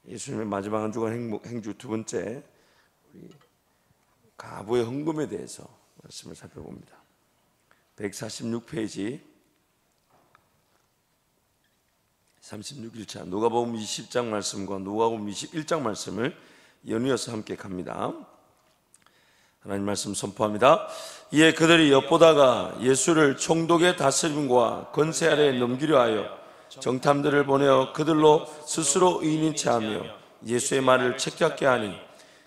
예수님의 마지막 한 주간 행주 두 번째, 우리 가부의 헌금에 대해서 말씀을 살펴봅니다. 146페이지 36일차 누가복음 20장 말씀과 누가복음 21장 말씀을 연이어서 함께 갑니다. 하나님 말씀 선포합니다. 이에 그들이 엿보다가 예수를 총독의 다스림과 권세 아래에 넘기려 하여 정탐들을 보내어 그들로 스스로 의인인 체하며 예수의 말을 책잡게 하니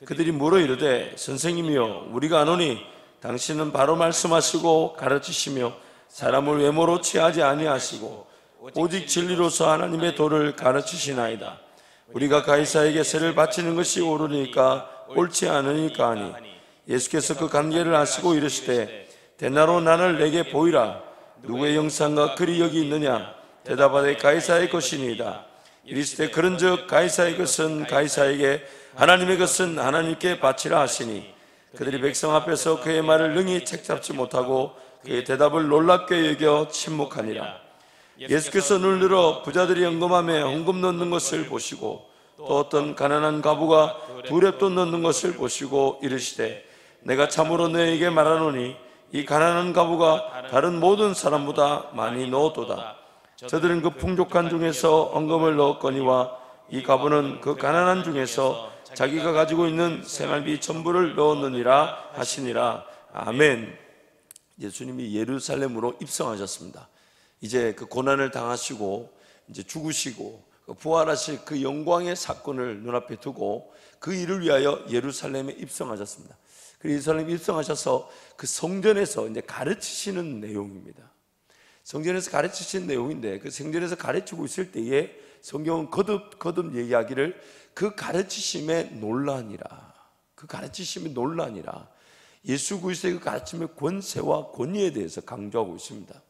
그들이 물어 이르되 선생님이여 우리가 아노니 당신은 바로 말씀하시고 가르치시며 사람을 외모로 취하지 아니하시고 오직 진리로서 하나님의 도를 가르치시나이다. 우리가 가이사에게 세를 바치는 것이 옳으니까 옳지 않으니까 하니 예수께서 그 관계를 아시고 이르시되 대나로 난을 내게 보이라. 누구의 영상과 글이 여기 있느냐? 대답하되 가이사의 것이니이다. 이르시되 그런즉 가이사의 것은 가이사에게 하나님의 것은 하나님께 바치라 하시니 그들이 백성 앞에서 그의 말을 능히 책잡지 못하고 그의 대답을 놀랍게 여겨 침묵하니라. 예수께서 눈을 들어 부자들이 헌금함에 헌금 넣는 것을 보시고 또 어떤 가난한 과부가 두 렙돈 넣는 것을 보시고 이르시되 내가 참으로 너에게 말하노니 이 가난한 과부가 다른 모든 사람보다 많이 넣었도다. 저들은 그 풍족한 중에서 헌금을 넣었거니와 이 과부는 그 가난한 중에서 자기가 가지고 있는 생활비 전부를 넣었느니라 하시니라. 아멘. 예수님이 예루살렘으로 입성하셨습니다. 이제 그 고난을 당하시고 이제 죽으시고 부활하실 그 영광의 사건을 눈앞에 두고 그 일을 위하여 예루살렘에 입성하셨습니다. 그 예루살렘에 입성하셔서 그 성전에서 이제 가르치시는 내용입니다. 성전에서 가르치시는 내용인데 그 성전에서 가르치고 있을 때에 성경은 거듭 얘기하기를 그 가르치심의 논란이라, 그 가르치심의 논란이라, 예수 그리스도의 그 가르침의 권세와 권위에 대해서 강조하고 있습니다.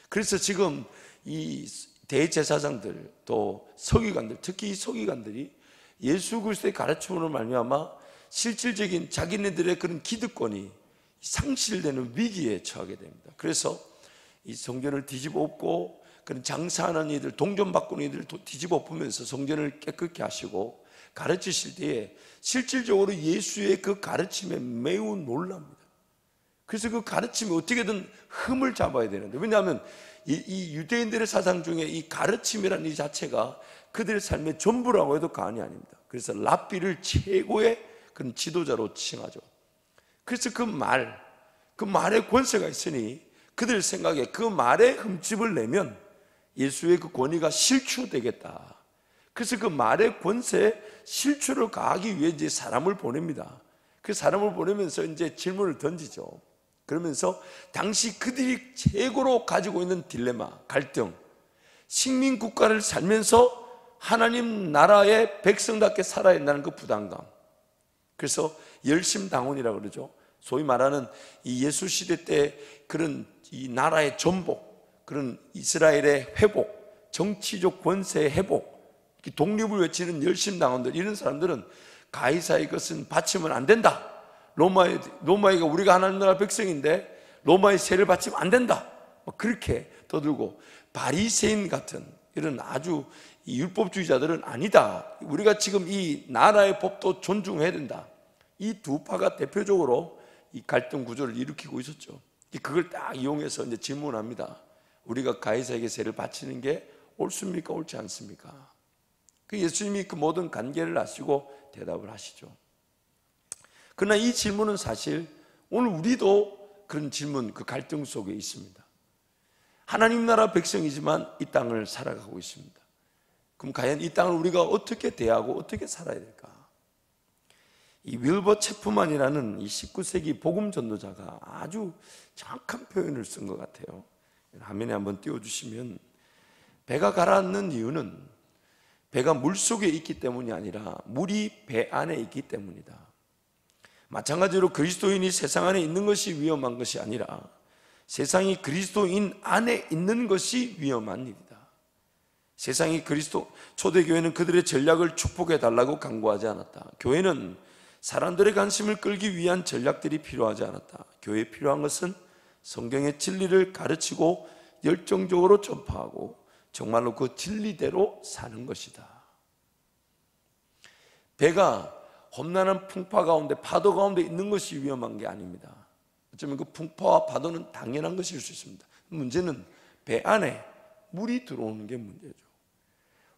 그래서 지금 이 대제사장들 또 서기관들, 특히 이 서기관들이 예수 그리스도의 가르침으로 말미암아 실질적인 자기네들의 그런 기득권이 상실되는 위기에 처하게 됩니다. 그래서 이 성전을 뒤집어 엎고 그런 장사하는 이들, 동전 바꾸는 이들을 뒤집어 엎으면서 성전을 깨끗게 하시고 가르치실 때에 실질적으로 예수의 그 가르침에 매우 놀랍니다. 그래서 그 가르침이 어떻게든 흠을 잡아야 되는데, 왜냐하면 이 유대인들의 사상 중에 이 가르침이라는 이 자체가 그들의 삶의 전부라고 해도 과언이 아닙니다. 그래서 랍비를 최고의 그런 지도자로 칭하죠. 그래서 그 말에 권세가 있으니 그들 생각에 그 말에 흠집을 내면 예수의 그 권위가 실추되겠다. 그래서 그 말의 권세에 실추를 가하기 위해 이제 사람을 보냅니다. 그 사람을 보내면서 이제 질문을 던지죠. 그러면서 당시 그들이 최고로 가지고 있는 딜레마, 갈등, 식민국가를 살면서 하나님 나라의 백성답게 살아야 한다는 그 부담감. 그래서 열심당원이라고 그러죠. 소위 말하는 이 예수 시대 때 그런 이 나라의 전복, 그런 이스라엘의 회복, 정치적 권세의 회복, 독립을 외치는 열심당원들, 이런 사람들은 가이사의 것은 바치면 안 된다. 로마에게 우리가 하나님 나라 백성인데 로마의 세를 바치면 안 된다. 그렇게 떠들고, 바리새인 같은 이런 아주 율법주의자들은 아니다. 우리가 지금 이 나라의 법도 존중해야 된다. 이 두 파가 대표적으로 이 갈등 구조를 일으키고 있었죠. 그걸 딱 이용해서 이제 질문합니다. 우리가 가이사에게 세를 바치는 게 옳습니까? 옳지 않습니까? 그 예수님이 그 모든 관계를 아시고 대답을 하시죠. 그러나 이 질문은 사실 오늘 우리도 그런 질문, 그 갈등 속에 있습니다. 하나님 나라 백성이지만 이 땅을 살아가고 있습니다. 그럼 과연 이 땅을 우리가 어떻게 대하고 어떻게 살아야 될까? 이 윌버 체프만이라는 이 19세기 복음 전도자가 아주 정확한 표현을 쓴 것 같아요. 화면에 한번 띄워주시면, 배가 가라앉는 이유는 배가 물속에 있기 때문이 아니라 물이 배 안에 있기 때문이다. 마찬가지로 그리스도인이 세상 안에 있는 것이 위험한 것이 아니라 세상이 그리스도인 안에 있는 것이 위험한 일이다. 세상이 초대교회는 그들의 전략을 축복해 달라고 강구하지 않았다. 교회는 사람들의 관심을 끌기 위한 전략들이 필요하지 않았다. 교회에 필요한 것은 성경의 진리를 가르치고 열정적으로 전파하고 정말로 그 진리대로 사는 것이다. 배가 험난한 풍파 가운데, 파도 가운데 있는 것이 위험한 게 아닙니다. 어쩌면 그 풍파와 파도는 당연한 것일 수 있습니다. 문제는 배 안에 물이 들어오는 게 문제죠.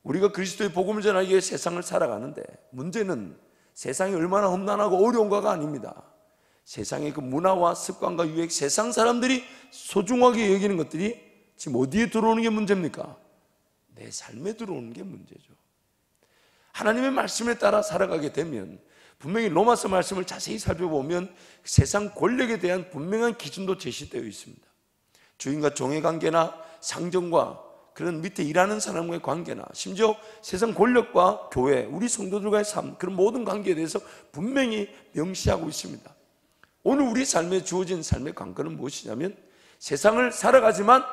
우리가 그리스도의 복음을 전하기 위해 세상을 살아가는데, 문제는 세상이 얼마나 험난하고 어려운가가 아닙니다. 세상의 그 문화와 습관과 유행, 세상 사람들이 소중하게 여기는 것들이 지금 어디에 들어오는 게 문제입니까? 내 삶에 들어오는 게 문제죠. 하나님의 말씀에 따라 살아가게 되면, 분명히 로마서 말씀을 자세히 살펴보면 세상 권력에 대한 분명한 기준도 제시되어 있습니다. 주인과 종의 관계나 상정과 그런 밑에 일하는 사람과의 관계나, 심지어 세상 권력과 교회, 우리 성도들과의 삶, 그런 모든 관계에 대해서 분명히 명시하고 있습니다. 오늘 우리 삶에 주어진 삶의 관건은 무엇이냐면, 세상을 살아가지만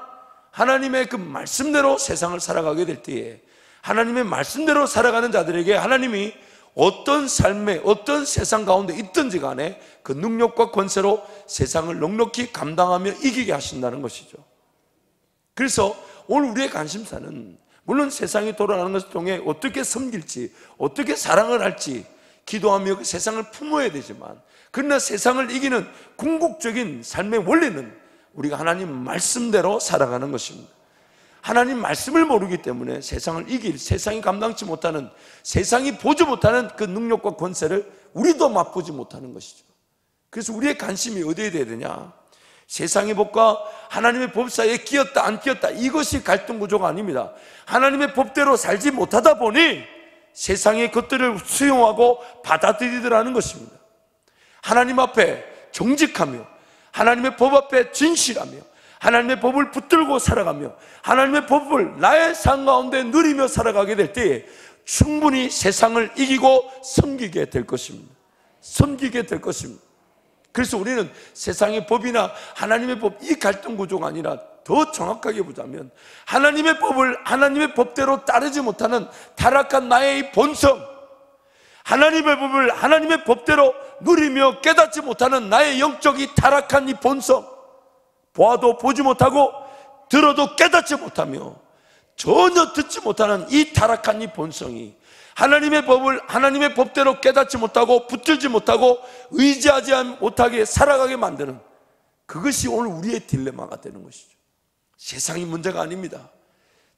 하나님의 그 말씀대로 세상을 살아가게 될 때에, 하나님의 말씀대로 살아가는 자들에게 하나님이 어떤 삶에, 어떤 세상 가운데 있든지 간에 그 능력과 권세로 세상을 넉넉히 감당하며 이기게 하신다는 것이죠. 그래서 오늘 우리의 관심사는, 물론 세상이 돌아가는 것을 통해 어떻게 섬길지, 어떻게 사랑을 할지 기도하며 그 세상을 품어야 되지만, 그러나 세상을 이기는 궁극적인 삶의 원리는 우리가 하나님 말씀대로 살아가는 것입니다. 하나님 말씀을 모르기 때문에 세상을 이길, 세상이 감당치 못하는, 세상이 보지 못하는 그 능력과 권세를 우리도 맛보지 못하는 것이죠. 그래서 우리의 관심이 어디에 돼야 되냐? 세상의 법과 하나님의 법 사이에 끼었다 안 끼었다, 이것이 갈등 구조가 아닙니다. 하나님의 법대로 살지 못하다 보니 세상의 것들을 수용하고 받아들이더라는 것입니다. 하나님 앞에 정직하며, 하나님의 법 앞에 진실하며, 하나님의 법을 붙들고 살아가며, 하나님의 법을 나의 삶 가운데 누리며 살아가게 될 때에 충분히 세상을 이기고 섬기게 될 것입니다. 섬기게 될 것입니다. 그래서 우리는 세상의 법이나 하나님의 법, 이 갈등 구조가 아니라 더 정확하게 보자면, 하나님의 법을 하나님의 법대로 따르지 못하는 타락한 나의 이 본성, 하나님의 법을 하나님의 법대로 누리며 깨닫지 못하는 나의 영적이 타락한 이 본성, 보아도 보지 못하고 들어도 깨닫지 못하며 전혀 듣지 못하는 이 타락한 이 본성이 하나님의 법을 하나님의 법대로 깨닫지 못하고 붙들지 못하고 의지하지 못하게 살아가게 만드는, 그것이 오늘 우리의 딜레마가 되는 것이죠. 세상이 문제가 아닙니다.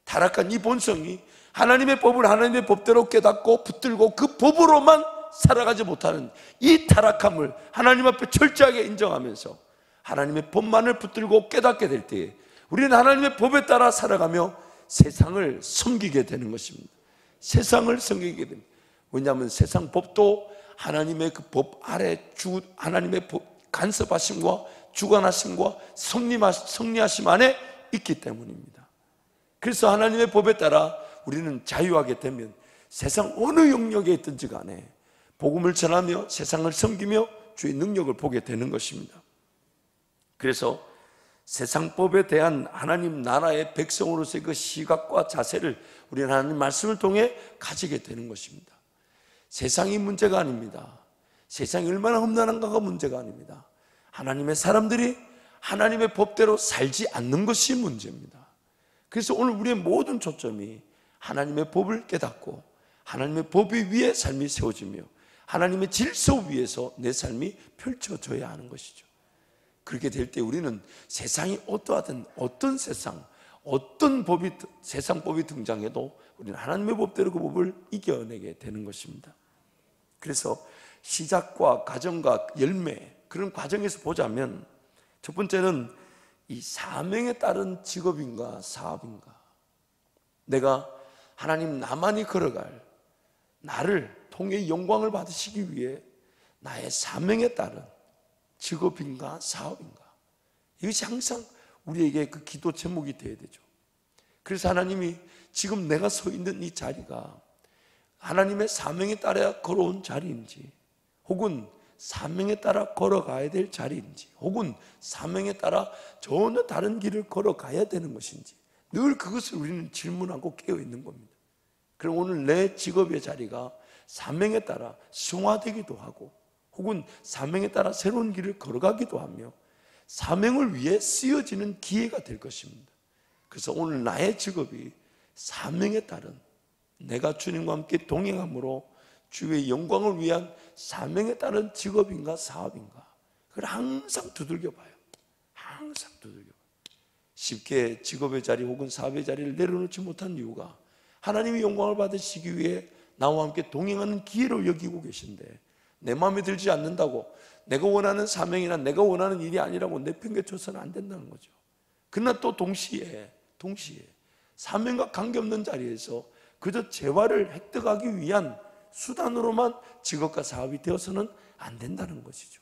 타락한 이 본성이 하나님의 법을 하나님의 법대로 깨닫고 붙들고 그 법으로만 살아가지 못하는 이 타락함을 하나님 앞에 철저하게 인정하면서 하나님의 법만을 붙들고 깨닫게 될 때에 우리는 하나님의 법에 따라 살아가며 세상을 섬기게 되는 것입니다. 세상을 섬기게 됩니다. 왜냐하면 세상 법도 하나님의 그 법 아래 하나님의 법 간섭하심과 주관하심과 섭리하심 안에 있기 때문입니다. 그래서 하나님의 법에 따라 우리는 자유하게 되면 세상 어느 영역에 있든지 간에 복음을 전하며 세상을 섬기며 주의 능력을 보게 되는 것입니다. 그래서 세상 법에 대한 하나님 나라의 백성으로서의 그 시각과 자세를 우리는 하나님 말씀을 통해 가지게 되는 것입니다. 세상이 문제가 아닙니다. 세상이 얼마나 험난한가가 문제가 아닙니다. 하나님의 사람들이 하나님의 법대로 살지 않는 것이 문제입니다. 그래서 오늘 우리의 모든 초점이 하나님의 법을 깨닫고 하나님의 법 위에 삶이 세워지며 하나님의 질서 위에서 내 삶이 펼쳐져야 하는 것이죠. 그렇게 될 때 우리는 세상이 어떠하든 어떤 세상, 어떤 법이 세상 법이 등장해도 우리는 하나님의 법대로 그 법을 이겨내게 되는 것입니다. 그래서 시작과 과정과 열매, 그런 과정에서 보자면 첫 번째는 이 사명에 따른 직업인가 사업인가, 내가 하나님 나만이 걸어갈 나를 통해 영광을 받으시기 위해 나의 사명에 따른 직업인가 사업인가, 이것이 항상 우리에게 그 기도 제목이 되어야 되죠. 그래서 하나님이 지금 내가 서 있는 이 자리가 하나님의 사명에 따라 걸어온 자리인지, 혹은 사명에 따라 걸어가야 될 자리인지, 혹은 사명에 따라 전혀 다른 길을 걸어가야 되는 것인지, 늘 그것을 우리는 질문하고 깨어있는 겁니다. 그럼 오늘 내 직업의 자리가 사명에 따라 승화되기도 하고, 혹은 사명에 따라 새로운 길을 걸어가기도 하며 사명을 위해 쓰여지는 기회가 될 것입니다. 그래서 오늘 나의 직업이 사명에 따른, 내가 주님과 함께 동행함으로 주의 영광을 위한 사명에 따른 직업인가 사업인가, 그걸 항상 두들겨 봐요. 항상 두들겨 봐요. 쉽게 직업의 자리 혹은 사업의 자리를 내려놓지 못한 이유가 하나님의 영광을 받으시기 위해 나와 함께 동행하는 기회로 여기고 계신데, 내 마음에 들지 않는다고 내가 원하는 사명이나 내가 원하는 일이 아니라고 내팽개쳐서는 안 된다는 거죠. 그러나 또 동시에 사명과 관계없는 자리에서 그저 재화를 획득하기 위한 수단으로만 직업과 사업이 되어서는 안 된다는 것이죠.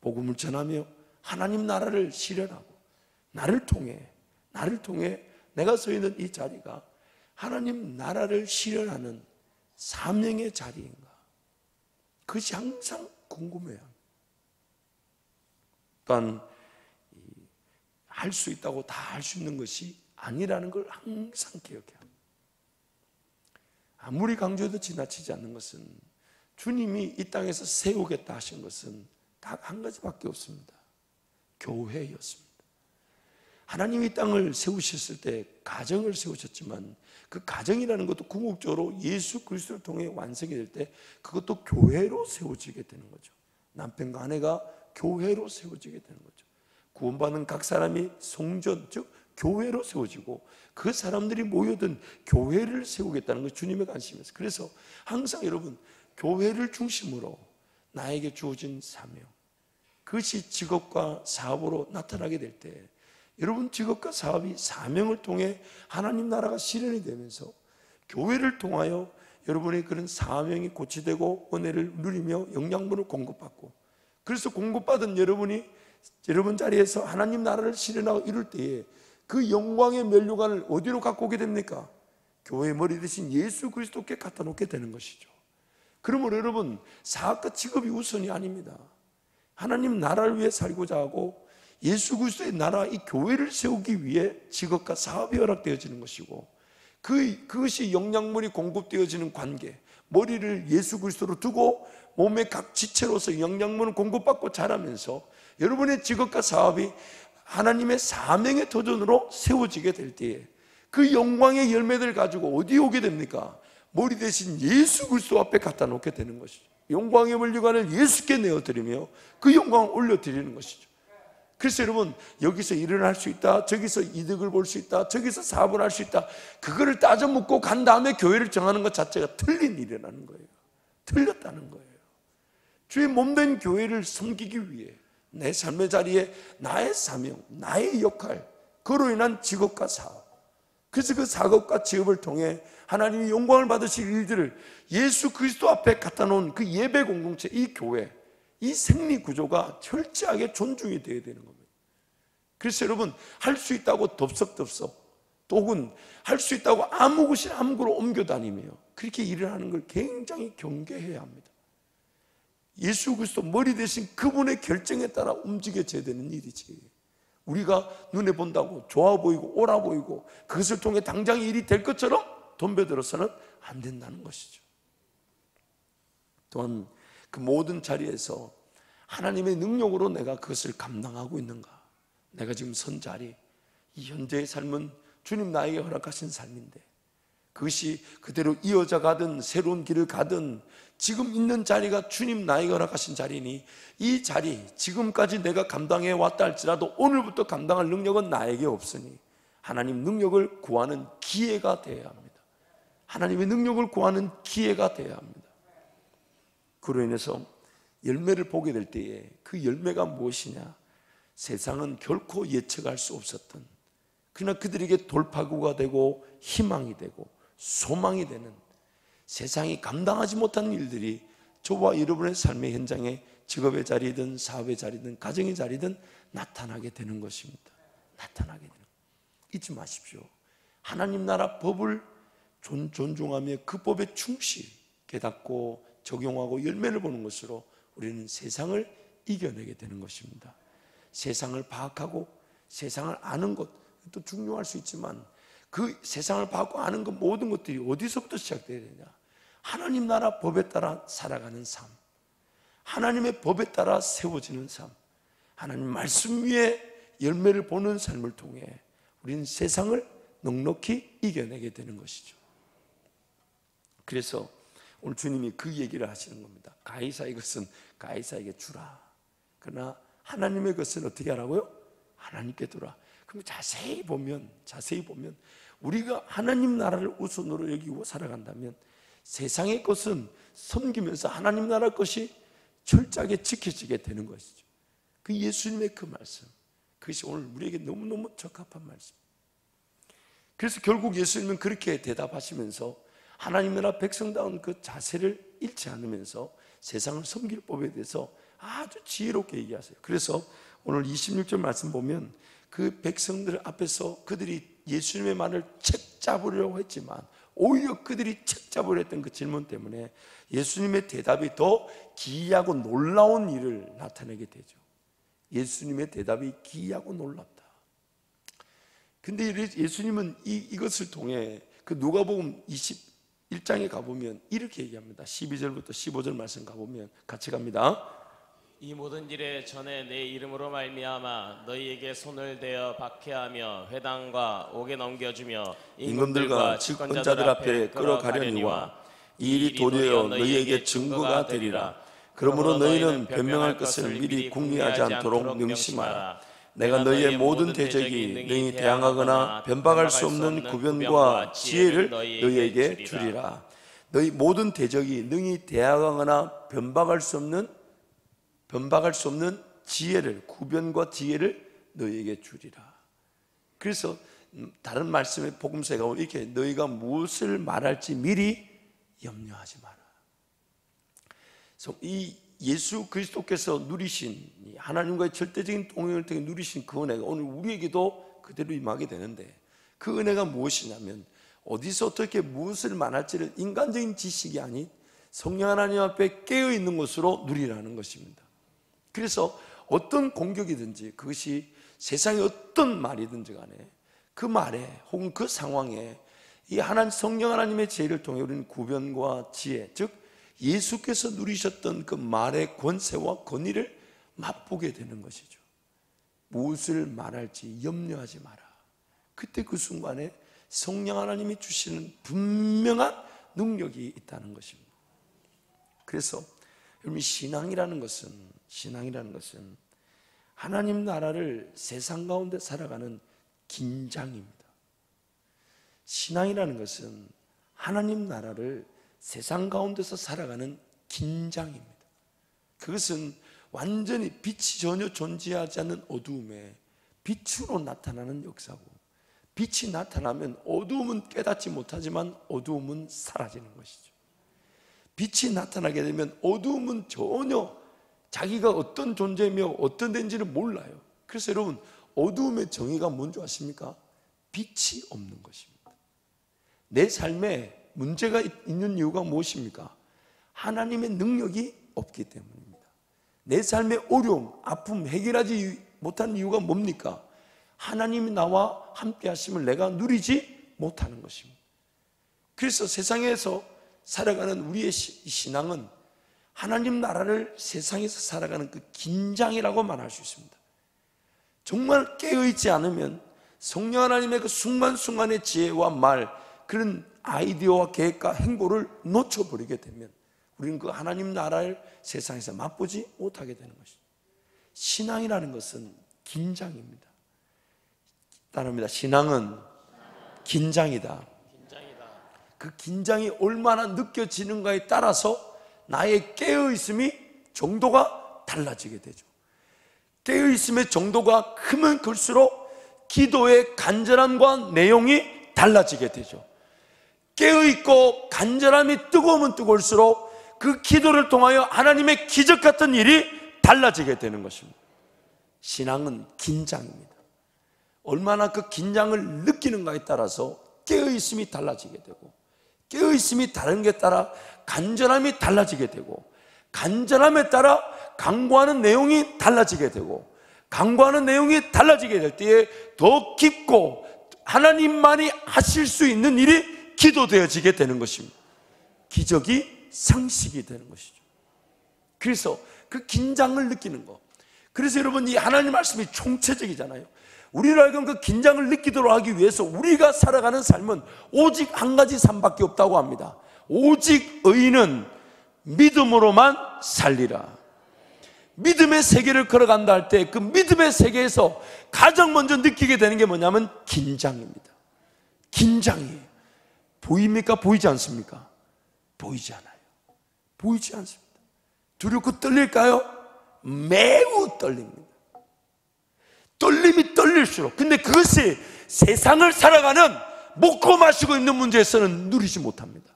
복음을 전하며 하나님 나라를 실현하고 나를 통해 내가 서 있는 이 자리가 하나님 나라를 실현하는 사명의 자리인가, 그것이 항상 궁금해요. 또한 할 수 있다고 다 할 수 있는 것이 아니라는 걸 항상 기억해요. 아무리 강조해도 지나치지 않는 것은, 주님이 이 땅에서 세우겠다 하신 것은 딱 한 가지밖에 없습니다. 교회였습니다. 하나님이 이 땅을 세우셨을 때 가정을 세우셨지만, 그 가정이라는 것도 궁극적으로 예수 그리스도를 통해 완성이 될 때 그것도 교회로 세워지게 되는 거죠. 남편과 아내가 교회로 세워지게 되는 거죠. 구원받는 각 사람이 성전, 즉 교회로 세워지고 그 사람들이 모여든 교회를 세우겠다는 것이 주님의 관심이었어요. 그래서 항상 여러분, 교회를 중심으로 나에게 주어진 사명, 그것이 직업과 사업으로 나타나게 될 때, 여러분 직업과 사업이 사명을 통해 하나님 나라가 실현이 되면서 교회를 통하여 여러분의 그런 사명이 고치되고 은혜를 누리며 영양분을 공급받고, 그래서 공급받은 여러분이 여러분 자리에서 하나님 나라를 실현하고 이룰 때에 그 영광의 면류관을 어디로 갖고 오게 됩니까? 교회의 머리 대신 예수 그리스도께 갖다 놓게 되는 것이죠. 그러므로 여러분, 사업과 직업이 우선이 아닙니다. 하나님 나라를 위해 살고자 하고 예수 그리스도의 나라, 이 교회를 세우기 위해 직업과 사업이 허락되어지는 것이고, 그것이 영양분이 공급되어지는 관계, 머리를 예수 그리스도로 두고 몸의 각 지체로서 영양분을 공급받고 자라면서 여러분의 직업과 사업이 하나님의 사명의 터전으로 세워지게 될 때에 그 영광의 열매들을 가지고 어디에 오게 됩니까? 머리 대신 예수 그리스도 앞에 갖다 놓게 되는 것이죠. 영광의 면류관을 예수께 내어드리며 그 영광을 올려드리는 것이죠. 그래서 여러분, 여기서 일을 할 수 있다, 저기서 이득을 볼 수 있다, 저기서 사업을 할 수 있다, 그거를 따져 묻고 간 다음에 교회를 정하는 것 자체가 틀린 일이라는 거예요. 틀렸다는 거예요. 주의 몸된 교회를 섬기기 위해 내 삶의 자리에 나의 사명, 나의 역할, 그로 인한 직업과 사업, 그래서 그 사업과 직업을 통해 하나님이 영광을 받으실 일들을 예수 그리스도 앞에 갖다 놓은 그 예배 공동체, 이 교회, 이 생리 구조가 철저하게 존중이 되어야 되는 겁니다. 그래서 여러분, 할 수 있다고 덥석덥석, 혹은 할 수 있다고 아무 곳이나 아무 곳으로 옮겨다니며 그렇게 일을 하는 걸 굉장히 경계해야 합니다. 예수 그리스도 머리 대신 그분의 결정에 따라 움직여져야 되는 일이지, 우리가 눈에 본다고 좋아 보이고 옳아 보이고 그것을 통해 당장 일이 될 것처럼 덤벼들어서는 안 된다는 것이죠. 또한 그 모든 자리에서 하나님의 능력으로 내가 그것을 감당하고 있는가, 내가 지금 선 자리, 이 현재의 삶은 주님 나에게 허락하신 삶인데 그것이 그대로 이어져 가든 새로운 길을 가든 지금 있는 자리가 주님 나에게 허락하신 자리니 이 자리, 지금까지 내가 감당해 왔다 할지라도 오늘부터 감당할 능력은 나에게 없으니 하나님 능력을 구하는 기회가 되어야 합니다. 하나님의 능력을 구하는 기회가 되어야 합니다. 그로 인해서 열매를 보게 될 때에 그 열매가 무엇이냐, 세상은 결코 예측할 수 없었던, 그러나 그들에게 돌파구가 되고 희망이 되고 소망이 되는, 세상이 감당하지 못하는 일들이 저와 여러분의 삶의 현장에 직업의 자리든 사업의 자리든 가정의 자리든 나타나게 되는 것입니다. 나타나게 되는 것. 잊지 마십시오. 하나님 나라 법을 존중하며 그 법에 충실히 깨닫고 적용하고 열매를 보는 것으로 우리는 세상을 이겨내게 되는 것입니다. 세상을 파악하고 세상을 아는 것도 중요할 수 있지만 그 세상을 파악하고 아는 것 모든 것들이 어디서부터 시작되어야 되냐, 하나님 나라 법에 따라 살아가는 삶, 하나님의 법에 따라 세워지는 삶, 하나님 말씀 위에 열매를 보는 삶을 통해 우리는 세상을 넉넉히 이겨내게 되는 것이죠. 그래서 오늘 주님이 그 얘기를 하시는 겁니다. 가이사의 것은 가이사에게 주라. 그러나 하나님의 것은 어떻게 하라고요? 하나님께 두라. 그럼 자세히 보면 우리가 하나님 나라를 우선으로 여기고 살아간다면 세상의 것은 섬기면서 하나님 나라 것이 철저하게 지켜지게 되는 것이죠. 그 예수님의 그 말씀, 그것이 오늘 우리에게 너무너무 적합한 말씀. 그래서 결국 예수님은 그렇게 대답하시면서 하나님 나라 백성다운 그 자세를 잃지 않으면서 세상을 섬길 법에 대해서 아주 지혜롭게 얘기하세요. 그래서 오늘 26절 말씀 보면 그 백성들 앞에서 그들이 예수님의 말을 책잡으려고 했지만 오히려 그들이 책잡으려 했던 그 질문 때문에 예수님의 대답이 더 기이하고 놀라운 일을 나타내게 되죠. 예수님의 대답이 기이하고 놀랍다. 근데 예수님은 이것을 통해 그 누가복음 21장에 가보면 이렇게 얘기합니다. 12절부터 15절 말씀 가보면 같이 갑니다. 이 모든 일에 전에 내 이름으로 말미암아 너희에게 손을 대어 박해하며 회당과 옥에 넘겨주며 임금들과 집권자들 앞에 끌어가려니와 이 일이 도리어 너희에게 증거가 되리라. 그러므로 너희는 변명할 것을 미리 궁리하지 않도록 명심하라. 내가 너희의 모든 대적이 너희 대항하거나 변박할 수 없는 구변과 지혜를 너희에게 주리라. 너희 모든 대적이 너희 대항하거나 변박할 수 없는 지혜를, 구변과 지혜를 너희에게 주리라. 그래서 다른 말씀의 복음서에 가면 이렇게 너희가 무엇을 말할지 미리 염려하지 마라. 그래서 이 예수 그리스도께서 누리신 하나님과의 절대적인 동행을 통해 누리신 그 은혜가 오늘 우리에게도 그대로 임하게 되는데, 그 은혜가 무엇이냐면 어디서 어떻게 무엇을 말할지를 인간적인 지식이 아닌 성령 하나님 앞에 깨어있는 것으로 누리라는 것입니다. 그래서 어떤 공격이든지 그것이 세상의 어떤 말이든지 간에 그 말에 혹은 그 상황에 이 성령 하나님의 제의를 통해 우리는 구변과 지혜, 즉 예수께서 누리셨던 그 말의 권세와 권위를 맛보게 되는 것이죠. 무엇을 말할지 염려하지 마라. 그때 그 순간에 성령 하나님이 주시는 분명한 능력이 있다는 것입니다. 그래서 여러분, 신앙이라는 것은 하나님 나라를 세상 가운데 살아가는 긴장입니다. 신앙이라는 것은 하나님 나라를 세상 가운데서 살아가는 긴장입니다. 그것은 완전히 빛이 전혀 존재하지 않는 어두움에 빛으로 나타나는 역사고, 빛이 나타나면 어두움은 깨닫지 못하지만 어두움은 사라지는 것이죠. 빛이 나타나게 되면 어두움은 전혀 자기가 어떤 존재며 어떤 데인지를 몰라요. 그래서 여러분, 어두움의 정의가 뭔지 아십니까? 빛이 없는 것입니다. 내 삶에 문제가 있는 이유가 무엇입니까? 하나님의 능력이 없기 때문입니다. 내 삶의 어려움, 아픔 해결하지 못하는 이유가 뭡니까? 하나님이 나와 함께 하심을 내가 누리지 못하는 것입니다. 그래서 세상에서 살아가는 우리의 신앙은 하나님 나라를 세상에서 살아가는 그 긴장이라고 말할 수 있습니다. 정말 깨어있지 않으면 성령 하나님의 그 순간순간의 지혜와 말, 그런 아이디어와 계획과 행보를 놓쳐버리게 되면 우리는 그 하나님 나라를 세상에서 맛보지 못하게 되는 것이죠. 신앙이라는 것은 긴장입니다. 따릅니다. 신앙은 긴장이다. 그 긴장이 얼마나 느껴지는가에 따라서 나의 깨어있음이 정도가 달라지게 되죠. 깨어있음의 정도가 크면 클수록 기도의 간절함과 내용이 달라지게 되죠. 깨어있고 간절함이 뜨거우면 뜨거울수록 그 기도를 통하여 하나님의 기적 같은 일이 달라지게 되는 것입니다. 신앙은 긴장입니다. 얼마나 그 긴장을 느끼는가에 따라서 깨어있음이 달라지게 되고, 깨어있음이 다른 게 따라 간절함이 달라지게 되고, 간절함에 따라 간구하는 내용이 달라지게 되고, 간구하는 내용이 달라지게 될 때에 더 깊고 하나님만이 하실 수 있는 일이 기도되어지게 되는 것입니다. 기적이 상식이 되는 것이죠. 그래서 그 긴장을 느끼는 것, 그래서 여러분, 이 하나님 말씀이 총체적이잖아요. 우리를 하여금 그 긴장을 느끼도록 하기 위해서 우리가 살아가는 삶은 오직 한 가지 삶밖에 없다고 합니다. 오직 의인은 믿음으로만 살리라. 믿음의 세계를 걸어간다 할 때 그 믿음의 세계에서 가장 먼저 느끼게 되는 게 뭐냐면 긴장입니다. 긴장이 보입니까? 보이지 않습니까? 보이지 않아요. 보이지 않습니다. 두렵고 떨릴까요? 매우 떨립니다. 떨림이 떨릴수록, 근데 그것이 세상을 살아가는 먹고 마시고 있는 문제에서는 누리지 못합니다.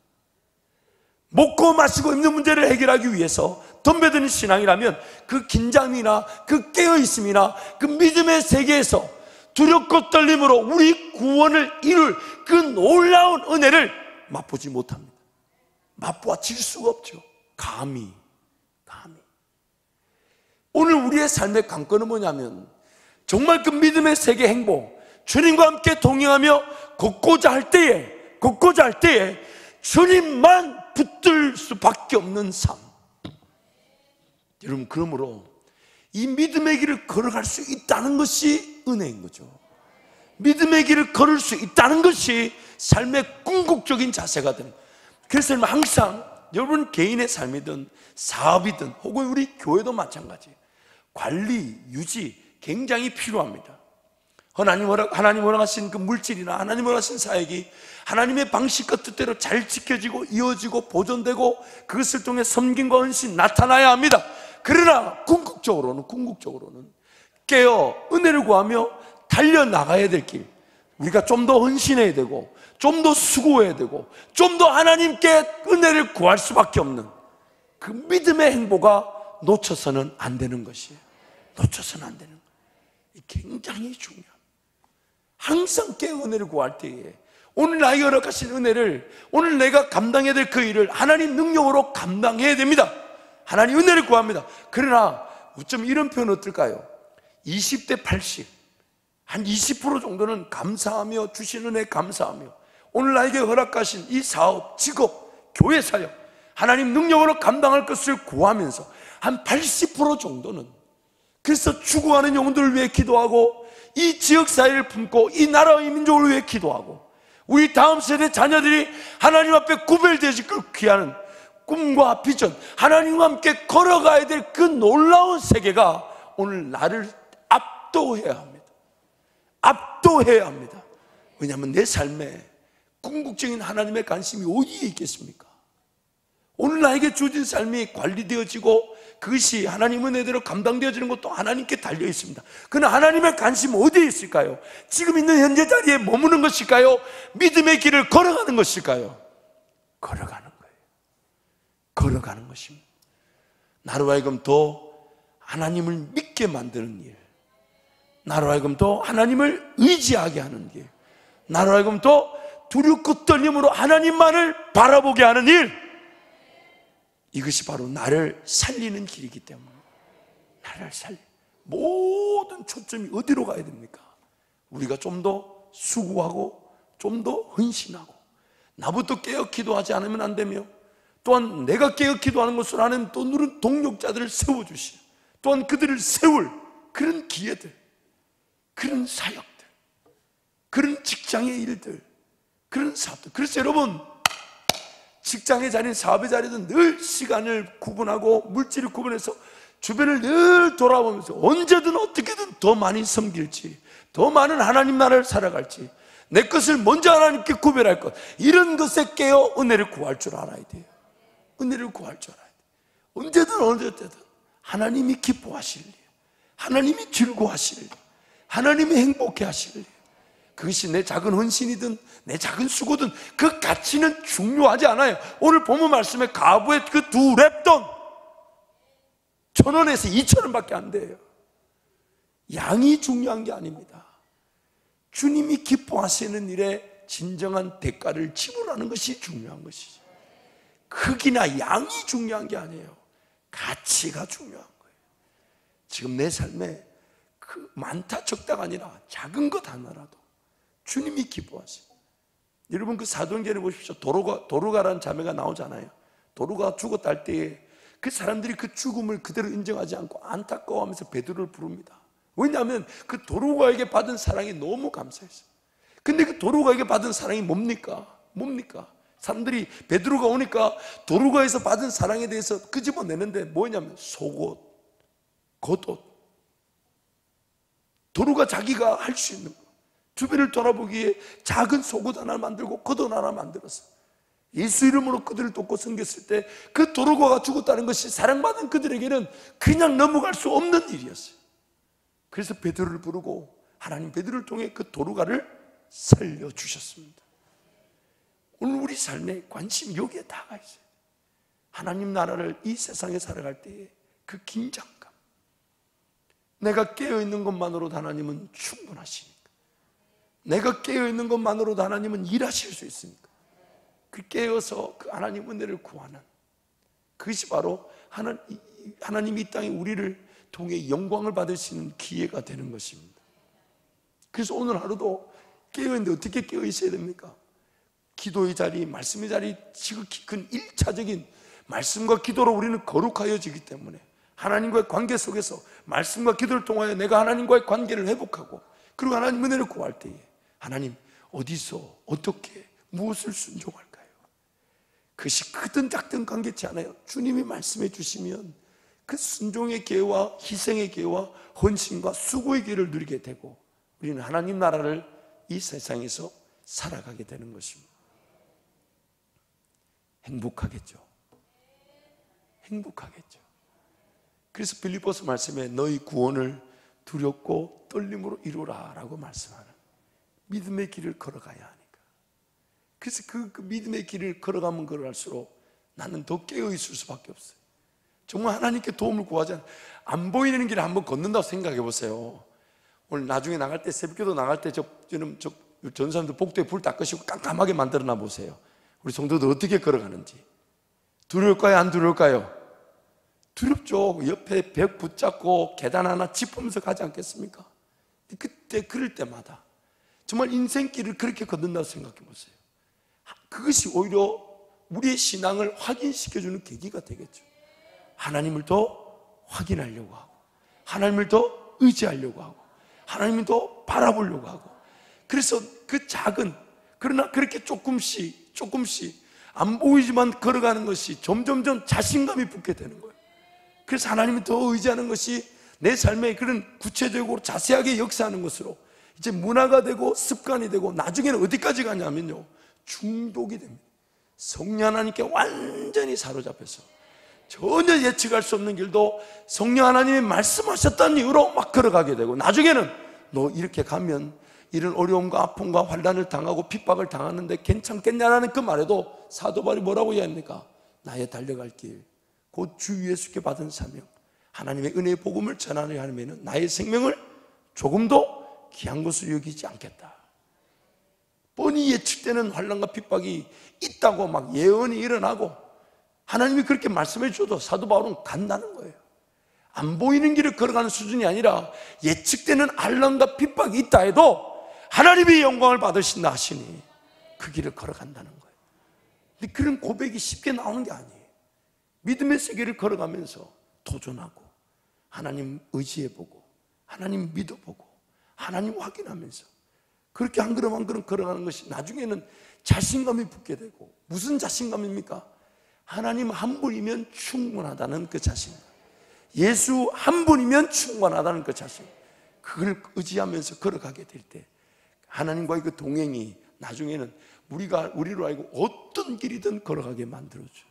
먹고 마시고 있는 문제를 해결하기 위해서 덤벼드는 신앙이라면 그 긴장이나 그 깨어있음이나 그 믿음의 세계에서 두렵고 떨림으로 우리 구원을 이룰 그 놀라운 은혜를 맛보지 못합니다. 맛보아질 수가 없죠. 감히. 오늘 우리의 삶의 관건은 뭐냐면 정말 그 믿음의 세계 행복, 주님과 함께 동행하며 걷고자 할 때에 주님만 붙들 수밖에 없는 삶. 여러분, 그러므로 이 믿음의 길을 걸어갈 수 있다는 것이 은혜인 거죠. 믿음의 길을 걸을 수 있다는 것이 삶의 궁극적인 자세가 되는 거예요. 그래서 항상 여러분 개인의 삶이든 사업이든 혹은 우리 교회도 마찬가지예요. 관리, 유지 굉장히 필요합니다. 하나님 허락하신 그 물질이나 하나님 허락하신 사역이 하나님의 방식과 뜻대로 잘 지켜지고 이어지고 보존되고 그것을 통해 섬김과 헌신 나타나야 합니다. 그러나 궁극적으로는 깨어 은혜를 구하며 달려나가야 될 길, 우리가 좀 더 헌신해야 되고 좀 더 수고해야 되고 좀 더 하나님께 은혜를 구할 수밖에 없는 그 믿음의 행보가 놓쳐서는 안 되는 것이에요. 놓쳐서는 안 되는 거예요. 굉장히 중요합니다. 항상 깨어 은혜를 구할 때에 오늘 나에게 허락하신 은혜를, 오늘 내가 감당해야 될 그 일을 하나님 능력으로 감당해야 됩니다. 하나님 은혜를 구합니다. 그러나 좀 이런 표현 어떨까요? 20대 80, 한 20% 정도는 감사하며 주신 은혜 감사하며 오늘 나에게 허락하신 이 사업, 직업, 교회 사역 하나님 능력으로 감당할 것을 구하면서 한 80% 정도는 그래서 죽어가는 영혼들을 위해 기도하고 이 지역사회를 품고 이 나라의 민족을 위해 기도하고 우리 다음 세대 자녀들이 하나님 앞에 구별되어질 걸 귀하는 꿈과 비전, 하나님과 함께 걸어가야 될 그 놀라운 세계가 오늘 나를 압도해야 합니다. 압도해야 합니다. 왜냐하면 내 삶에 궁극적인 하나님의 관심이 어디에 있겠습니까? 오늘 나에게 주어진 삶이 관리되어지고 그것이 하나님 은혜대로 감당되어지는 것도 하나님께 달려 있습니다. 그러나 하나님의 관심은 어디에 있을까요? 지금 있는 현재 자리에 머무는 것일까요? 믿음의 길을 걸어가는 것일까요? 걸어가는 거예요. 걸어가는 것입니다. 나로 하여금 더 하나님을 믿게 만드는 일, 나로 하여금 더 하나님을 의지하게 하는 일, 나로 하여금 더 두렵고 떨림으로 하나님만을 바라보게 하는 일, 이것이 바로 나를 살리는 길이기 때문에 나를 모든 초점이 어디로 가야 됩니까? 우리가 좀 더 수고하고 좀 더 헌신하고 나부터 깨어 기도하지 않으면 안 되며 또한 내가 깨어 기도하는 것으로 하는 또 누른 동력자들을 세워주시고 또한 그들을 세울 그런 기회들, 그런 사역들, 그런 직장의 일들, 그런 사업들. 그래서 여러분 직장의 자리든 사업의 자리든 늘 시간을 구분하고 물질을 구분해서 주변을 늘 돌아보면서 언제든 어떻게든 더 많이 섬길지, 더 많은 하나님 나라를 살아갈지, 내 것을 먼저 하나님께 구별할 것, 이런 것에 깨어 은혜를 구할 줄 알아야 돼요. 은혜를 구할 줄 알아야 돼요. 언제든 어느 때든 하나님이 기뻐하실 일, 하나님이 즐거워하실 일, 하나님이 행복해 하실 일, 그것이 내 작은 헌신이든 내 작은 수고든 그 가치는 중요하지 않아요. 오늘 본문 말씀에 가부의 그 두 랩돈 1,000원에서 2,000원밖에 안 돼요. 양이 중요한 게 아닙니다. 주님이 기뻐하시는 일에 진정한 대가를 지불하는 것이 중요한 것이죠. 크기나 양이 중요한 게 아니에요. 가치가 중요한 거예요. 지금 내 삶에 그 많다 적다가 아니라 작은 것 하나라도 주님이 기뻐하세요. 여러분 그 사도행전에 보십시오. 도루가라는 자매가 나오잖아요. 도루가 죽었다 할 때에 그 사람들이 그 죽음을 그대로 인정하지 않고 안타까워하면서 베드로를 부릅니다. 왜냐하면 그 도루가에게 받은 사랑이 너무 감사했어요. 근데 그 도루가에게 받은 사랑이 뭡니까? 사람들이 베드로가 오니까 도루가에서 받은 사랑에 대해서 끄집어내는데 뭐냐면 속옷, 겉옷. 도루가 자기가 할 수 있는 거, 주변을 돌아보기에 작은 속옷 하나 만들고 겉옷 하나 만들었어. 예수 이름으로 그들을 돕고 섬겼을 때 그 도루가가 죽었다는 것이 사랑받은 그들에게는 그냥 넘어갈 수 없는 일이었어요. 그래서 베드로를 부르고 하나님 베드로를 통해 그 도루가를 살려주셨습니다. 오늘 우리 삶에 관심이 여기에 다가 있어요. 하나님 나라를 이 세상에 살아갈 때에 그 긴장감, 내가 깨어있는 것만으로도 하나님은 충분하시니까, 내가 깨어있는 것만으로도 하나님은 일하실 수 있으니까, 그 깨어서 그 하나님 은혜를 구하는 그것이 바로 하나님이 이 땅에 우리를 통해 영광을 받을 수 있는 기회가 되는 것입니다. 그래서 오늘 하루도 깨어있는데 어떻게 깨어 있어야 됩니까? 기도의 자리, 말씀의 자리, 지극히 큰 1차적인 말씀과 기도로 우리는 거룩하여지기 때문에 하나님과의 관계 속에서 말씀과 기도를 통하여 내가 하나님과의 관계를 회복하고, 그리고 하나님 은혜를 구할 때에 하나님 어디서 어떻게 무엇을 순종할까요? 그것이 크든 작든 관계치 않아요. 주님이 말씀해 주시면 그 순종의 기회와 희생의 기회와 헌신과 수고의 기회를 누리게 되고 우리는 하나님 나라를 이 세상에서 살아가게 되는 것입니다. 행복하겠죠. 행복하겠죠. 그래서 빌립보서 말씀에 너희 구원을 두렵고 떨림으로 이루라 라고 말씀하는, 믿음의 길을 걸어가야 하니까. 그래서 그 믿음의 길을 걸어가면 걸어갈수록 나는 더 깨어있을 수밖에 없어요. 정말 하나님께 도움을 구하지 안 보이는 길을 한번 걷는다고 생각해 보세요. 오늘 나중에 나갈 때, 새벽기도 나갈 때 전 사람들 복도에 불 다 끄시고 깜깜하게 만들어놔 보세요. 우리 성도들 어떻게 걸어가는지. 두려울까요? 안 두려울까요? 두렵죠. 옆에 벽 붙잡고 계단 하나 짚으면서 가지 않겠습니까? 그때 그럴 때마다 정말 인생길을 그렇게 걷는다고 생각해 보세요. 그것이 오히려 우리의 신앙을 확인시켜주는 계기가 되겠죠. 하나님을 더 확인하려고 하고, 하나님을 더 의지하려고 하고, 하나님을 더 바라보려고 하고. 그래서 그 작은, 그러나 그렇게 조금씩 안 보이지만 걸어가는 것이 점점점 자신감이 붙게 되는 거예요. 그래서 하나님을 더 의지하는 것이 내 삶에 그런 구체적으로 자세하게 역사하는 것으로 이제 문화가 되고 습관이 되고, 나중에는 어디까지 가냐면요, 중독이 됩니다. 성령 하나님께 완전히 사로잡혀서 전혀 예측할 수 없는 길도 성령 하나님이 말씀하셨다는 이유로 막 걸어가게 되고, 나중에는 너 이렇게 가면 이런 어려움과 아픔과 환난을 당하고 핍박을 당하는데 괜찮겠냐라는 그 말에도 사도 바울이 뭐라고 이야기합니까? 나의 달려갈 길, 곧 주 예수께 받은 사명, 하나님의 은혜의 복음을 전하려 하면은 나의 생명을 조금도 귀한 것으로 여기지 않겠다. 뻔히 예측되는 환난과 핍박이 있다고 막 예언이 일어나고 하나님이 그렇게 말씀해 주셔도 사도 바울은 간다는 거예요. 안 보이는 길을 걸어가는 수준이 아니라 예측되는 환난과 핍박이 있다 해도 하나님이 영광을 받으신다 하시니 그 길을 걸어간다는 거예요. 근데 그런 고백이 쉽게 나오는 게 아니에요. 믿음의 세계를 걸어가면서 도전하고, 하나님 의지해보고, 하나님 믿어보고, 하나님 확인하면서 그렇게 한 걸음 한 걸음 걸어가는 것이 나중에는 자신감이 붙게 되고, 무슨 자신감입니까? 하나님 한 분이면 충분하다는 그 자신감, 예수 한 분이면 충분하다는 그 자신감, 그걸 의지하면서 걸어가게 될 때 하나님과의 그 동행이 나중에는 우리로 알고 어떤 길이든 걸어가게 만들어줘요.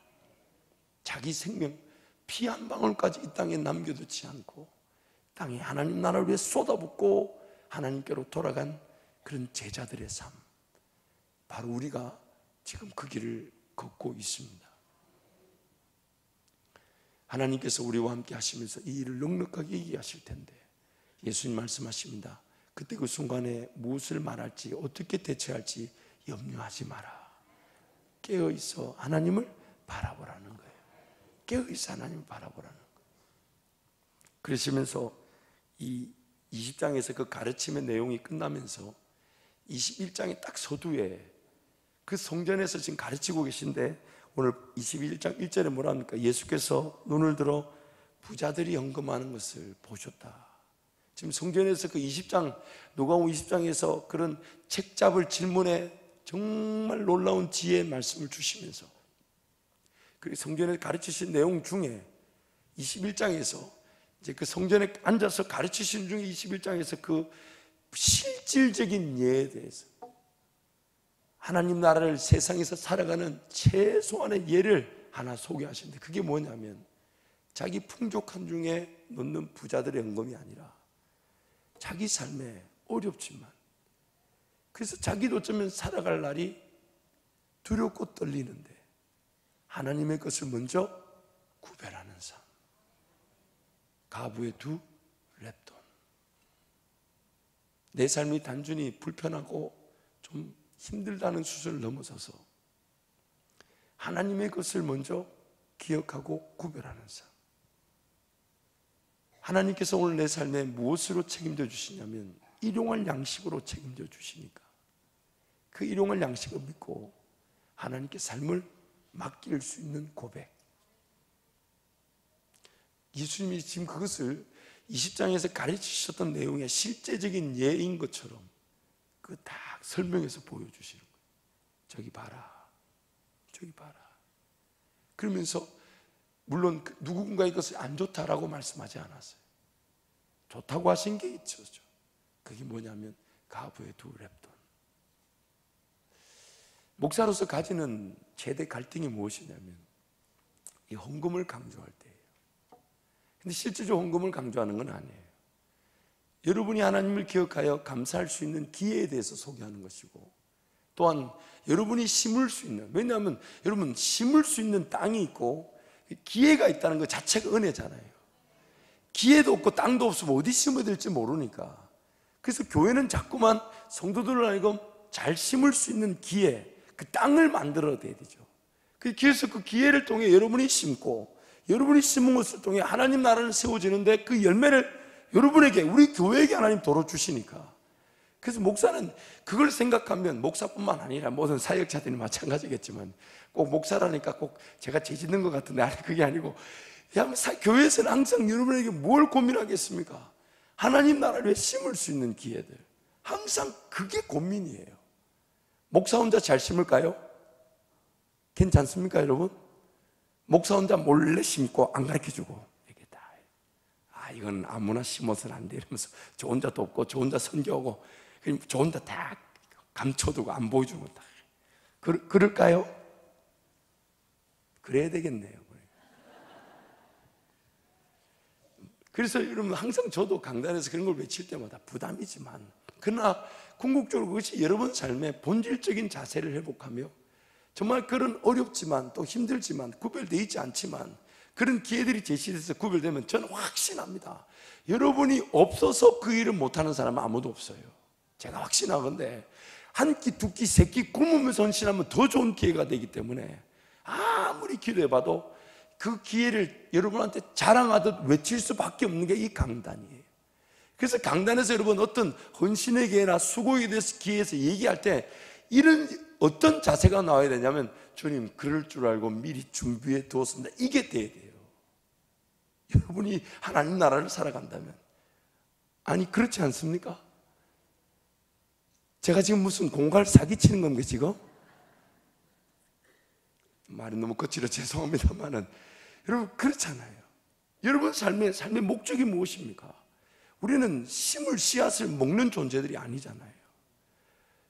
자기 생명 피 한 방울까지 이 땅에 남겨두지 않고 땅에 하나님 나라를 위해 쏟아붓고 하나님께로 돌아간 그런 제자들의 삶, 바로 우리가 지금 그 길을 걷고 있습니다. 하나님께서 우리와 함께 하시면서 이 일을 넉넉하게 이해하실 텐데, 예수님 말씀하십니다. 그때 그 순간에 무엇을 말할지 어떻게 대처할지 염려하지 마라. 깨어있어 하나님을 바라보라는 거예요. 깨어있어 하나님을 바라보라는 거예요. 그러시면서 이 20장에서 그 가르침의 내용이 끝나면서 21장의 딱 서두에 그 성전에서 지금 가르치고 계신데, 오늘 21장 1절에 뭐라 합니까? 예수께서 눈을 들어 부자들이 헌금하는 것을 보셨다. 지금 성전에서 그 20장, 누가복음 20장에서 그런 책 잡을 질문에 정말 놀라운 지혜의 말씀을 주시면서 그리고 성전에 가르치신 내용 중에 21장에서 이제 그 성전에 앉아서 가르치신 중에 21장에서 그 실질적인 예에 대해서 하나님 나라를 세상에서 살아가는 최소한의 예를 하나 소개하시는데, 그게 뭐냐면 자기 풍족한 중에 놓는 부자들의 연금이 아니라 자기 삶에 어렵지만, 그래서 자기도 어쩌면 살아갈 날이 두렵고 떨리는데 하나님의 것을 먼저 구별하는 삶. 가부의 두 랩돈. 내 삶이 단순히 불편하고 좀 힘들다는 수준을 넘어서서 하나님의 것을 먼저 기억하고 구별하는 삶. 하나님께서 오늘 내 삶에 무엇으로 책임져 주시냐면 일용할 양식으로 책임져 주시니까 그 일용할 양식을 믿고 하나님께 삶을 맡길 수 있는 고백. 예수님이 지금 그것을 20장에서 가르치셨던 내용의 실제적인 예인 것처럼 그 딱 설명해서 보여주시는 거예요. 저기 봐라, 저기 봐라. 그러면서 물론 누군가 이것이 안 좋다라고 말씀하지 않았어요. 좋다고 하신 게 있죠. 그게 뭐냐면 가부의 두 랩돈. 목사로서 가지는 최대 갈등이 무엇이냐면 이 헌금을 강조할 때예요. 근데 실제적으로 헌금을 강조하는 건 아니에요. 여러분이 하나님을 기억하여 감사할 수 있는 기회에 대해서 소개하는 것이고, 또한 여러분이 심을 수 있는, 왜냐하면 여러분 심을 수 있는 땅이 있고 기회가 있다는 것 자체가 은혜잖아요. 기회도 없고 땅도 없으면 어디 심어야 될지 모르니까, 그래서 교회는 자꾸만 성도들을 하여금 잘 심을 수 있는 기회, 그 땅을 만들어야 되죠. 그래서 그 기회를 통해 여러분이 심고, 여러분이 심은 것을 통해 하나님 나라를 세워지는데 그 열매를 여러분에게, 우리 교회에게 하나님 도로 주시니까. 그래서 목사는 그걸 생각하면, 목사뿐만 아니라 모든 사역자들이 마찬가지겠지만, 꼭 목사라니까 꼭 제가 죄 짓는 것 같은데, 아니 그게 아니고, 교회에서는 항상 여러분에게 뭘 고민하겠습니까? 하나님 나라를 심을 수 있는 기회들, 항상 그게 고민이에요. 목사 혼자 잘 심을까요? 괜찮습니까 여러분? 목사 혼자 몰래 심고 안 가르쳐주고, 이게 다, 이건 아무나 심어서는 안 돼 이러면서 저 혼자 돕고 저 혼자 선교하고 저 혼자 다 감춰두고 안 보여주는 거다. 그럴까요? 그래야 되겠네요. 그래서 여러분 항상 저도 강단에서 그런 걸 외칠 때마다 부담이지만, 그러나 궁극적으로 그것이 여러분 삶의 본질적인 자세를 회복하며 정말 그런 어렵지만 또 힘들지만 구별되어 있지 않지만 그런 기회들이 제시돼서 구별되면 저는 확신합니다. 여러분이 없어서 그 일을 못하는 사람은 아무도 없어요. 제가 확신하건대 한 끼, 두 끼, 세 끼 굶으면서 헌신하면 더 좋은 기회가 되기 때문에 아무리 기도해봐도 그 기회를 여러분한테 자랑하듯 외칠 수밖에 없는 게 이 강단이에요. 그래서 강단에서 여러분 어떤 헌신의 기회나 수고에 대해서 기회에서 얘기할 때 이런 어떤 자세가 나와야 되냐면, 주님 그럴 줄 알고 미리 준비해 두었습니다, 이게 돼야 돼요. 여러분이 하나님 나라를 살아간다면. 아니 그렇지 않습니까? 제가 지금 무슨 공갈 사기치는 겁니까 지금? 말이 너무 거칠어 죄송합니다만은 여러분 그렇잖아요. 여러분 삶의 목적이 무엇입니까? 우리는 심을 씨앗을 먹는 존재들이 아니잖아요.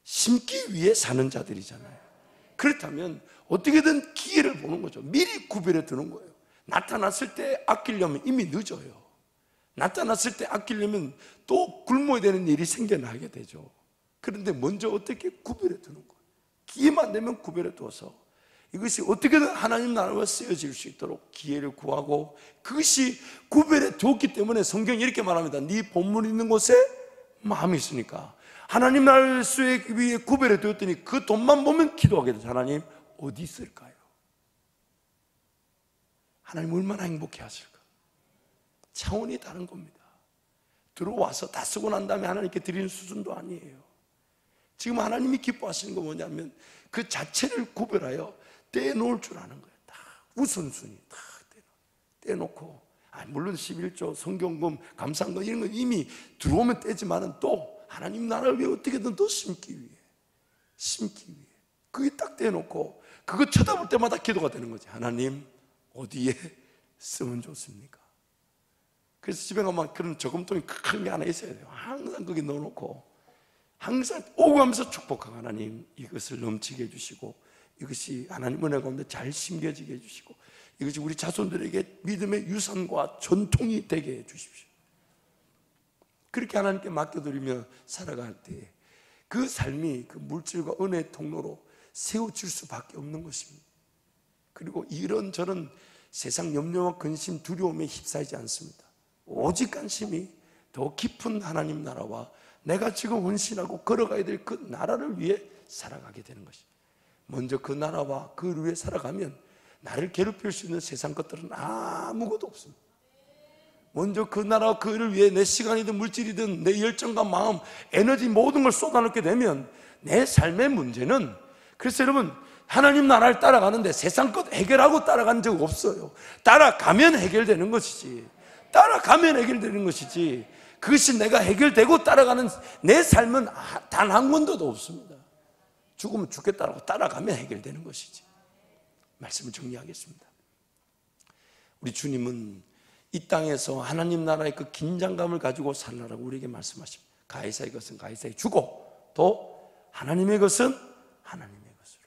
심기 위해 사는 자들이잖아요. 그렇다면 어떻게든 기회를 보는 거죠. 미리 구별해 두는 거예요. 나타났을 때 아끼려면 이미 늦어요. 나타났을 때 아끼려면 또 굶어야 되는 일이 생겨나게 되죠. 그런데 먼저 어떻게 구별해 두는 거예요. 기회만 되면 구별해 두어서 이것이 어떻게든 하나님 나라가 쓰여질 수 있도록 기회를 구하고, 그것이 구별해 두었기 때문에 성경이 이렇게 말합니다. 네 본문 있는 곳에 마음이 있으니까. 하나님 나라를 쓰기 위해 구별해 두었더니 그 돈만 보면 기도하게 돼서 하나님 어디 있을까요? 하나님 얼마나 행복해 하실까? 차원이 다른 겁니다. 들어와서 다 쓰고 난 다음에 하나님께 드리는 수준도 아니에요. 지금 하나님이 기뻐하시는 건 뭐냐면 그 자체를 구별하여 떼놓을 줄 아는 거예요. 다 우선순위 다 떼놓고, 물론 11조, 성경금, 감사금 이런 건 이미 들어오면 떼지만은 또 하나님 나라를 위해 어떻게든 더 심기 위해 그게 딱 떼놓고 그거 쳐다볼 때마다 기도가 되는 거지. 하나님, 어디에 쓰면 좋습니까? 그래서 집에 가면 그런 저금통이 큰 게 하나 있어야 돼요. 항상 거기 넣어놓고 항상 오고 가면서 축복하고, 하나님 이것을 넘치게 해주시고, 이것이 하나님 은혜 가운데 잘 심겨지게 해주시고, 이것이 우리 자손들에게 믿음의 유산과 전통이 되게 해주십시오. 그렇게 하나님께 맡겨드리며 살아갈 때 그 삶이 그 물질과 은혜의 통로로 세워질 수밖에 없는 것입니다. 그리고 이런저런 세상 염려와 근심, 두려움에 휩싸이지 않습니다. 오직 관심이 더 깊은 하나님 나라와 내가 지금 헌신하고 걸어가야 될 그 나라를 위해 살아가게 되는 것입니다. 먼저 그 나라와 그를 위해 살아가면 나를 괴롭힐 수 있는 세상 것들은 아무것도 없습니다. 먼저 그 나라와 그를 위해 내 시간이든 물질이든 내 열정과 마음, 에너지 모든 걸 쏟아놓게 되면 내 삶의 문제는, 그래서 여러분, 하나님 나라를 따라가는데 세상 것 해결하고 따라간 적 없어요. 따라가면 해결되는 것이지. 따라가면 해결되는 것이지. 그것이 내가 해결되고 따라가는 내 삶은 단 한 번도 없습니다. 죽으면 죽겠다라고 따라가면 해결되는 것이지. 말씀을 정리하겠습니다. 우리 주님은 이 땅에서 하나님 나라의 그 긴장감을 가지고 살라라고 우리에게 말씀하십니다. 가이사의 것은 가이사에 주고 또 하나님의 것은 하나님의 것으로.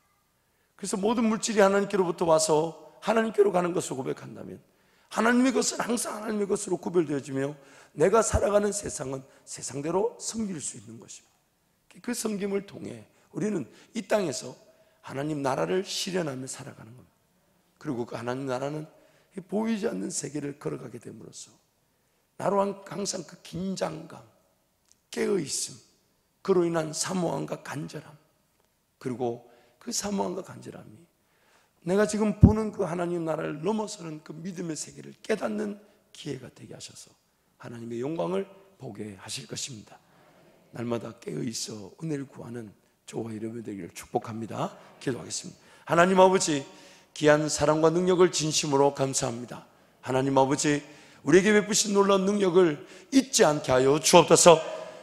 그래서 모든 물질이 하나님께로부터 와서 하나님께로 가는 것을 고백한다면 하나님의 것은 항상 하나님의 것으로 구별되어지며 내가 살아가는 세상은 세상대로 섬길 수 있는 것입니다. 그 섬김을 통해 우리는 이 땅에서 하나님 나라를 실현하며 살아가는 겁니다. 그리고 그 하나님 나라는 보이지 않는 세계를 걸어가게 됨으로써 나로 항상 그 긴장감, 깨어있음, 그로 인한 사모함과 간절함, 그리고 그 사모함과 간절함이 내가 지금 보는 그 하나님 나라를 넘어서는 그 믿음의 세계를 깨닫는 기회가 되게 하셔서 하나님의 영광을 보게 하실 것입니다. 날마다 깨어있어 은혜를 구하는 저와 여러분 되기를 축복합니다. 기도하겠습니다. 하나님 아버지, 귀한 사랑과 능력을 진심으로 감사합니다. 하나님 아버지, 우리에게 베푸신 놀라운 능력을 잊지 않게 하여 주옵소서.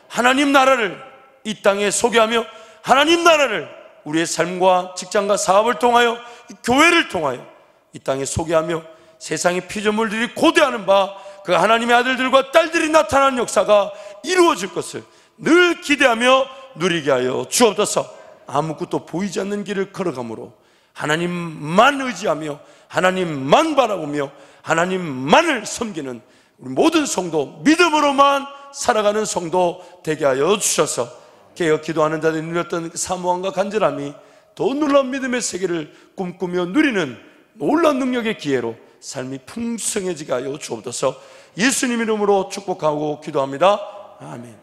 하나님 나라를 이 땅에 소개하며 하나님 나라를 우리의 삶과 직장과 사업을 통하여 교회를 통하여 이 땅에 소개하며 세상의 피조물들이 고대하는 바 그 하나님의 아들들과 딸들이 나타나는 역사가 이루어질 것을 늘 기대하며 누리게 하여 주옵소서. 아무것도 보이지 않는 길을 걸어가므로 하나님만 의지하며 하나님만 바라보며 하나님만을 섬기는 우리 모든 성도, 믿음으로만 살아가는 성도 되게 하여 주셔서 깨어 기도하는 자들이 누렸던 사모함과 간절함이 더 놀라운 믿음의 세계를 꿈꾸며 누리는 놀라운 능력의 기회로 삶이 풍성해지게 하여 주옵소서. 예수님 이름으로 축복하고 기도합니다. 아멘.